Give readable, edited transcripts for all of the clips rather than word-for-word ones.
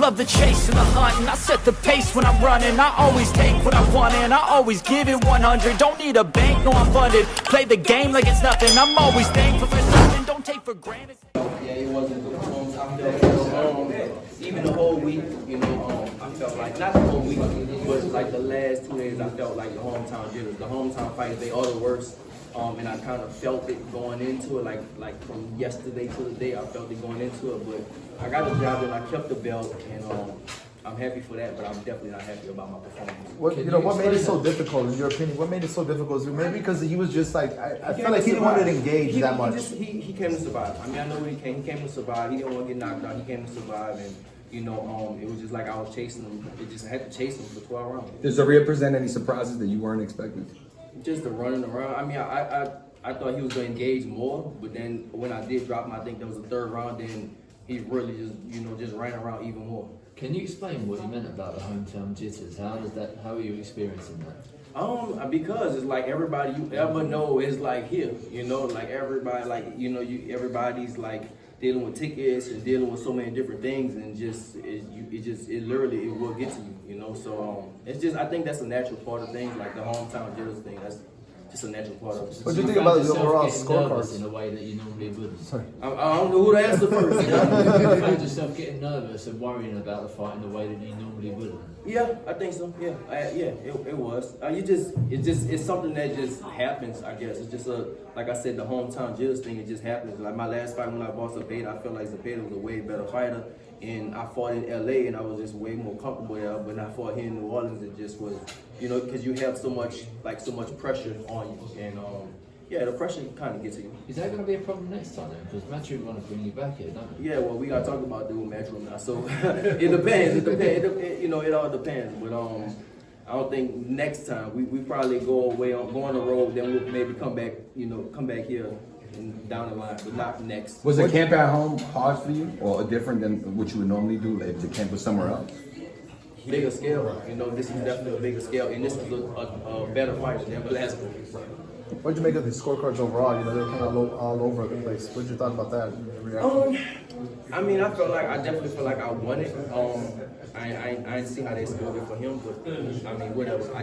love the chase and the hunt, and I set the pace when I'm running. I always take what I want and I always give it 100. Don't need a bank, no I'm funded. Play the game like it's nothing. I'm always thankful for something. Don't take for granted. Yeah, it wasn't good. Even the whole week, I felt like, not the whole week, but like the last 2 days, I felt like the hometown jitters. The hometown fights, they are the worst. And I kind of felt it going into it, like from yesterday to the day, I felt it going into it. But I got the job and I kept the belt, and I'm happy for that. But I'm definitely not happy about my performance. What made it so difficult, in your opinion? What made it so difficult? Maybe because he was just like, I felt like he didn't want to engage that much. He came to survive. I mean, I know he came. He came to survive. He didn't want to get knocked out. He came to survive, and it was just like I was chasing him. It just had to chase him for 12 rounds. Does the represent any surprises that you weren't expecting? Just the running around. I mean, I thought he was going to engage more, but then when I did drop him, I think that was the third round, then he really just ran around even more. Can you explain what you meant about the hometown jitters? How are you experiencing that? Because it's like everybody you ever know is like here, like everybody, like, everybody's like dealing with tickets and dealing with so many different things, and it literally will get to you, so it's just, I think that's a natural part of things, like the hometown jitters thing. That's just a natural part of it. What do you think about the overall scorecards? In a way that you normally wouldn't. Sorry. I don't know who to answer first. You found yourself getting nervous and worrying about the fight in a way that you normally wouldn't. Yeah, I think so. Yeah, it was. It's something that just happens. I guess it's just like I said, the hometown jitters thing. It just happens. Like my last fight when I fought Zepeda, I felt like Zepeda was a way better fighter, and I fought in LA, and I was just way more comfortable there. But when I fought here in New Orleans, it just was, because you have so much pressure on you, and the pressure kind of gets to you. Is that going to be a problem next time then? Because Matchroom want to bring you back here, don't they? Yeah, well, we got to talk about doing Matchroom now. So it depends. It all depends. But I don't think next time we probably go on the road. Then we'll maybe come back here and down the line, but not next. Was the camp at home hard for you, or different than what you would normally do if the camp was somewhere else? Bigger scale. This is definitely a bigger scale, and this is a better fight than Velasquez. What did you make of the scorecards overall? They're kind of all over the place. What did you thought about that? I mean, I definitely feel like I won it. I didn't see how they scored it for him, but I mean, whatever. I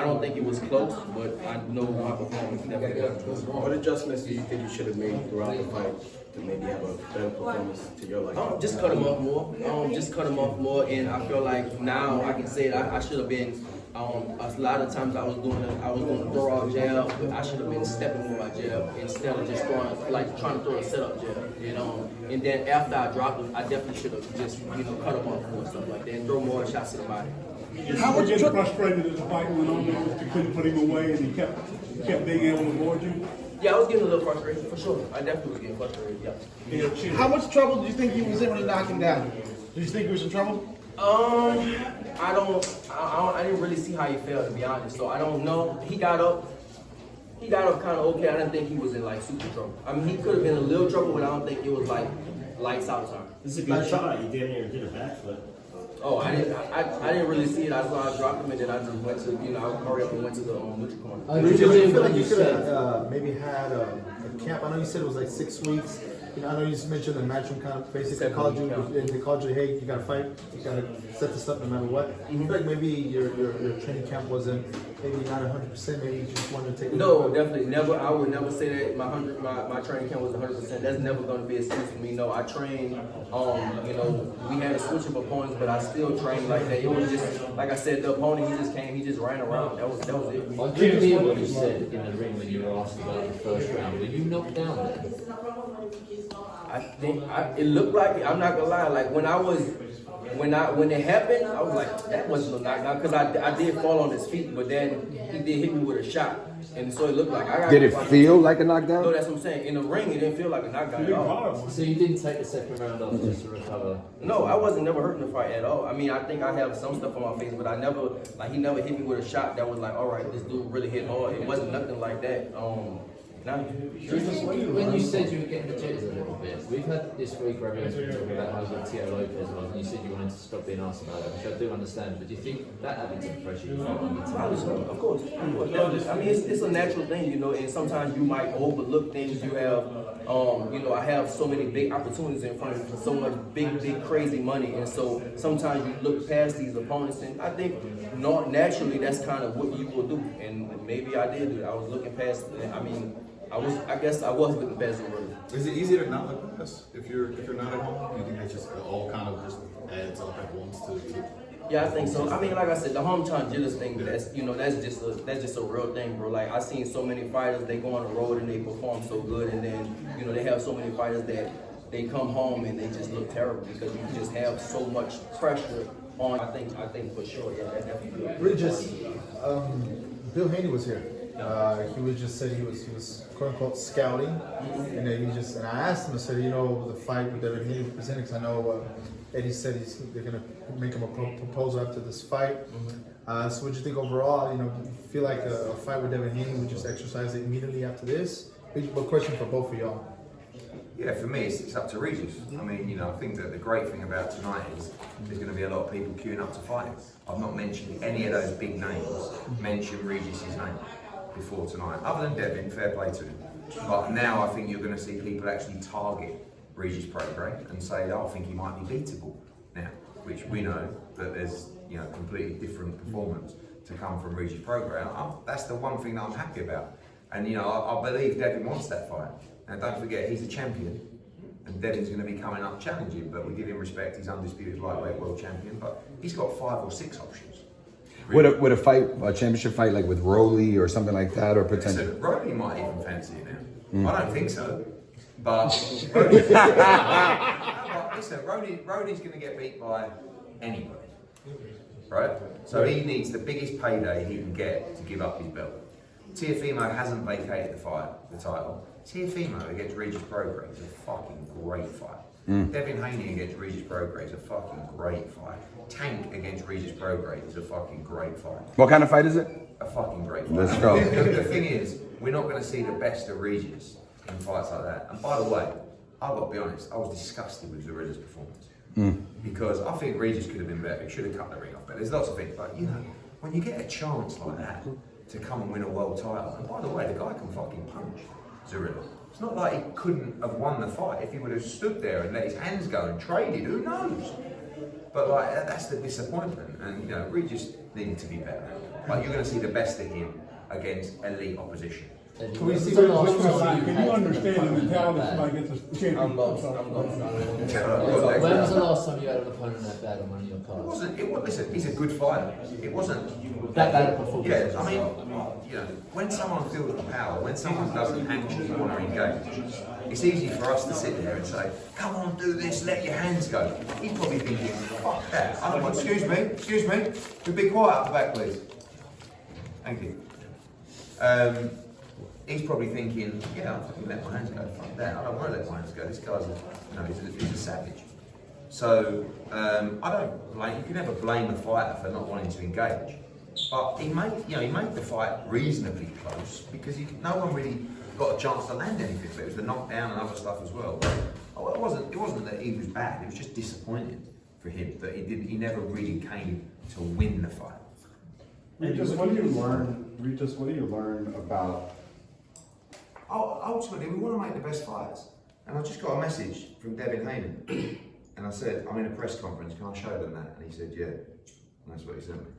don't think it was close, but I know my performance definitely was. What adjustments do you think you should have made throughout the fight to maybe have a better performance to your liking? Just cut him off more. And I feel like now I can say that I should have been. A lot of times I was doing a throw out jab, but I should have been stepping with my jab instead of just trying to throw a setup jab, And then after I dropped him, I definitely should have just cut him off more and stuff like that, and throw more shots to the body. How much getting frustrated as the fight went on? You couldn't put him away, and he kept being able to avoid you. Yeah, I was getting a little frustrated for sure. I definitely was getting frustrated. Yeah. How much trouble do you think he was in when he knocked him down? Did you think he was in trouble? I didn't really see how he felt, to be honest. So I don't know. He got up kind of okay. I didn't think he was in like super trouble. I mean, he could have been in a little trouble, but I don't think it was like lights out time. This is a good shot. You damn near did a backflip. Oh, I didn't really see it. I saw I dropped him, and then I just went to, I hurried up and went to the neutral corner. Do you feel like you could have maybe had a camp? I know you said it was like 6 weeks. I know you just mentioned the Matchroom kind of basically called you, and they called you, hey, you gotta fight, you gotta set this up no matter what. I feel like maybe your training camp wasn't maybe not 100%. Maybe you just wanted to take. No, definitely never. I would never say that my training camp was 100%. That's never going to be an excuse for me. No, I trained. We had a switch of opponents, but I still trained like that. It was just like I said, the opponent he just came, he just ran around. That was it. I do hear what you said in the ring when you were asked about the first round. Were you knocked down then? I think it looked like, I'm not gonna lie, like when it happened, I was like, that wasn't a knockdown, because I did fall on his feet, but then he did hit me with a shot, and so it looked like I got. Did it feel like a knockdown? No, that's what I'm saying. In the ring, it didn't feel like a knockdown at all. So you didn't take the second round off just to recover? No, I wasn't never hurt in the fight at all. I mean, I think I have some stuff on my face, but he never hit me with a shot that was like, all right, this dude really hit hard. It wasn't nothing like that. Now, When you said you were getting the jitters a little bit, we've had this week where everyone's been talking about how good Tio Lopez was, and you said you wanted to stop being asked about it, which I do understand, but do you think that added to the pressure you felt on the team? Of course. I mean, it's a natural thing, you know, and sometimes you might overlook things. You have, you know, I have so many big opportunities in front of me, so much big, crazy money, and so sometimes you look past these opponents, and I think naturally that's kind of what you will do, and maybe I did do it. I was looking past, I mean, I guess I was looking past the road. Is it easier to not look past if you're not at home? You think that just all kind of just adds up at once to Yeah, I think so. I mean, like I said, the hometown jitters thing, that's just a real thing, bro. Like, I've seen so many fighters, they go on the road and they perform so good, and then, you know, they have so many fighters that they come home and they just look terrible because you just have so much pressure on. I think for sure, yeah, that definitely. Regis, Bill Haney was here. He was just said he was quote unquote scouting, and then and I asked him, I said, you know, the fight with Devin Haney presenting, because I know Eddie said they're gonna make him a proposal after this fight. So what do you think overall? You know, do you feel like a fight with Devin Haney would just exercise it immediately after this? But question for both of y'all. Yeah, for me, it's up to Regis. I mean, you know, I think that the great thing about tonight is there's going to be a lot of people queuing up to fight. I've not mentioned any of those big names, mention Regis' name before tonight. Other than Devin, fair play to him. But now I think you're going to see people actually target Regis Prograis and say, oh, I think he might be beatable now, which we know that there's, you know, completely different performance to come from Regis Prograis. That's the one thing that I'm happy about. And, you know, I believe Devin wants that fight. Now, don't forget, he's a champion, and Devin's going to be coming up challenging, but we give him respect. He's undisputed lightweight world champion, but he's got 5 or 6 options. Really. Would a championship fight like with Rolly or something like that, or potentially? Listen, Rolly might even fancy it now. I don't think so, but listen, Rolly's going to get beat by anybody, right? So he needs the biggest payday he can get to give up his belt. Teofimo hasn't vacated the title. Teofimo against Regis Prograis is a fucking great fight. Devin Haney against Regis Prograis is a fucking great fight. Tank against Regis Prograis is a fucking great fight. What kind of fight is it? A fucking great fight. Let's go. The thing is, we're not going to see the best of Regis in fights like that. And by the way, I've got to be honest, I was disgusted with Zarilla's performance. Because I think Regis could have been better. He should have cut the ring off better. There's lots of things, but you know, when you get a chance like that to come and win a world title, and by the way, the guy can fucking punch, Zarilla. It's not like he couldn't have won the fight if he would have stood there and let his hands go and traded, who knows? But like, that's the disappointment, and you know, Regis needed to be better. Like, you're going to see the best of him against elite opposition. Can we see Can you understand the mentality if somebody gets a championship? I'm lost. When was the last time you had an opponent that bad on one of your cards? Listen, he's a good fighter. It wasn't that bad a performance. Yeah, I mean, you know, when someone feels the power, when someone doesn't actually want to engage, it's easy for us to sit there and say, come on, do this, let your hands go. He's probably thinking, fuck that. I don't want, excuse me, could be quiet up the back, please. Thank you. He's probably thinking, yeah, I'll fucking let my hands go. Fuck that. I don't want to let my hands go. This guy's he's a savage. So I don't blame. You can never blame a fighter for not wanting to engage. But he made the fight reasonably close because no one really got a chance to land anything. But it was the knockdown and other stuff as well. But it wasn't that he was bad. It was just disappointing for him that he never really came to win the fight. Regis, what do you learn about? Ultimately, we want to make the best fights. And I just got a message from Devin Haney. And I said, I'm in a press conference, can I show them that? And he said, yeah. And that's what he sent me.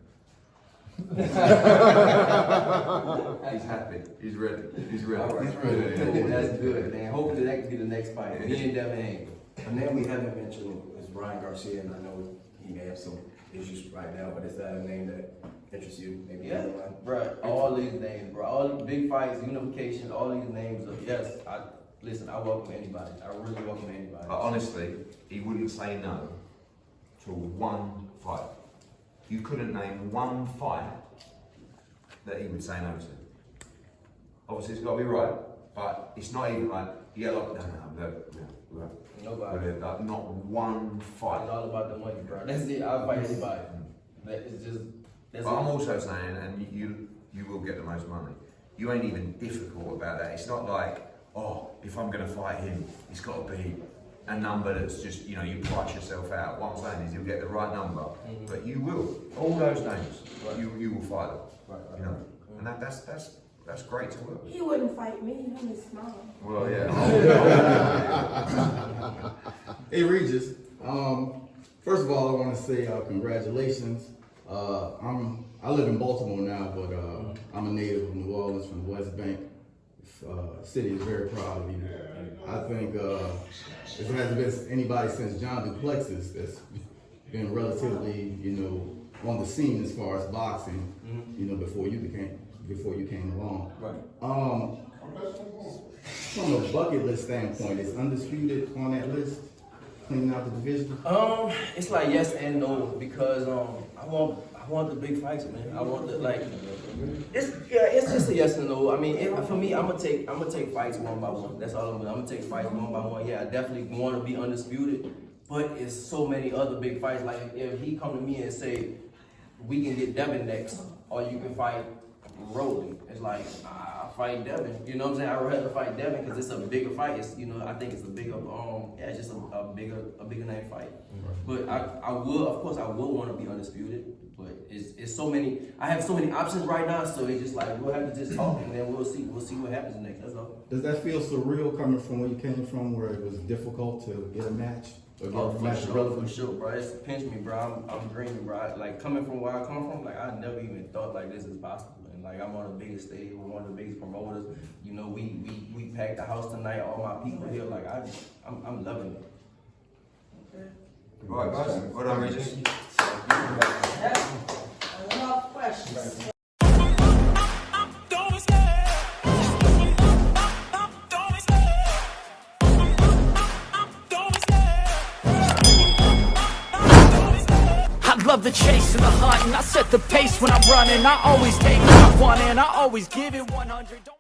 He's happy. He's ready. He's ready. That's good, man. Hopefully that can be the next fight. Me and Devin Haney. A name we haven't mentioned is Ryan Garcia, and I know he may have some issues right now, but is that a name that interests you? Maybe yeah, bro. All these names, bro. All the big fights, unification, all these names. Yes, listen, I welcome anybody. I really welcome anybody. Honestly, he wouldn't say no to one fight. You couldn't name one fight that he would say no to. Obviously, it's got to be right, but it's not even like, yeah, like, no. Nobody. Not one fight. It's all about the money, bro. That's it. I'll fight anybody. It's just. But I'm also saying, and you will get the most money. you ain't even difficult about that. It's not like, oh, if I'm going to fight him, it's got to be a number that's just, you know, you price yourself out. What I'm saying is you'll get the right number, but you will. All those names, you will fight them. You know, and that's great to work with. He wouldn't fight me. He's small. Well, yeah. Hey Regis, first of all, I want to say congratulations. I live in Baltimore now, but I'm a native of New Orleans from the West Bank. City is very proud of you. I think if there hasn't been anybody since John Duplexis that's been relatively, you know, on the scene as far as boxing, you know, before you came along. Right. From a bucket list standpoint, is Undisputed on that list? Cleaning out the division? It's like yes and no because I want the big fights, man. I want the it's just a yes and no. I mean, for me, I'm gonna take fights one by one. That's all I'm gonna take fights one by one. Yeah, I definitely want to be undisputed, but it's so many other big fights. Like if he come to me and say we can get Devin next, or you can fight Rolling, it's like I fight Devin. You know what I'm saying? I'd rather fight Devin because it's a bigger fight. It's, you know, I think it's a bigger it's just a bigger name fight. But I will, of course, I will want to be undisputed. But it's so many. I have so many options right now, so it's just like we'll have to just talk and then we'll see what happens next. That's all. Does that feel surreal coming from where you came from, where it was difficult to get a match? For sure, bro. It's pinched me, bro. I'm dreaming, bro. Like coming from where I come from, like I never even thought like this is possible. And like I'm on the biggest stage, we're one of the biggest promoters. You know, we packed the house tonight. All my people here, like I'm loving it. Right, guys. Well done, Regis. Enough questions. I love the chase and the hunt, and I set the pace when I'm running. I always take what I want, and I always give it 100.